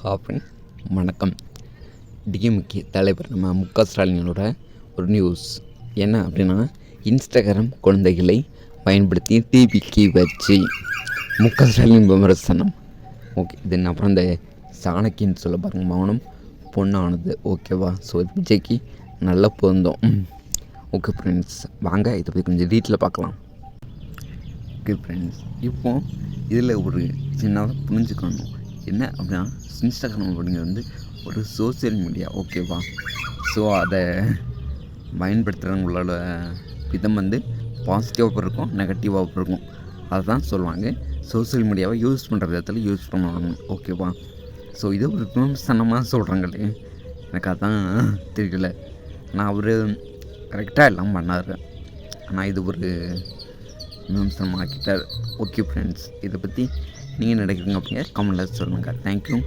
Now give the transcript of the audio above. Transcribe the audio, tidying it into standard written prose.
Happen வணக்கம். DMK தலைவர் நம்ம முக ஸ்டாலினோட ஒரு நியூஸ் என்ன அப்படின்னா, இன்ஸ்டாகிராம் குழந்தைகளை பயன்படுத்தி டிபிக்கு வச்சு முக ஸ்டாலின் விமர்சனம். ஓகே, இது அப்புறம் இந்த சாணக்கின்னு சொல்ல பாருங்கள், மௌனம் பொண்ணானது. ஓகேவா? ஸோ விஜய்க்கு நல்ல பொருந்தோம். ஓகே ஃப்ரெண்ட்ஸ், வாங்க இதை பற்றி கொஞ்சம் டீட்டெயிலாக பார்க்கலாம். ஓகே ஃப்ரெண்ட்ஸ், இப்போ இதில் ஒரு சின்னதாக புரிஞ்சுக்கணும் என்ன அப்படின்னா, இன்ஸ்டாகிராம் அப்படிங்கிறது ஒரு சோசியல் மீடியா. ஓகேவா? ஸோ அதை பயன்படுத்துகிறவங்களோட விதம் பாசிட்டிவாகவும் இருக்கும், நெகட்டிவாகவும் இருக்கும். அதை தான் சொல்லுவாங்க, சோசியல் மீடியாவை யூஸ் பண்ணுற விதத்தில் யூஸ் பண்ணுவாங்க. ஓகேவா? ஸோ இதை ஒரு விமர்சனமாக சொல்கிறாங்களே, எனக்கு அதான் தெரியல. ஆனால் அவர் கரெக்டாக எல்லாம் பண்ணார், ஆனால் இது ஒரு விமர்சனமாக்கிட்டார். ஓகே ஃப்ரெண்ட்ஸ், இதை பற்றி நீங்கள் நினைக்கிறீங்க அப்படிங்க கமெண்ட்டில் சொல்லுங்கள். தேங்க்யூ.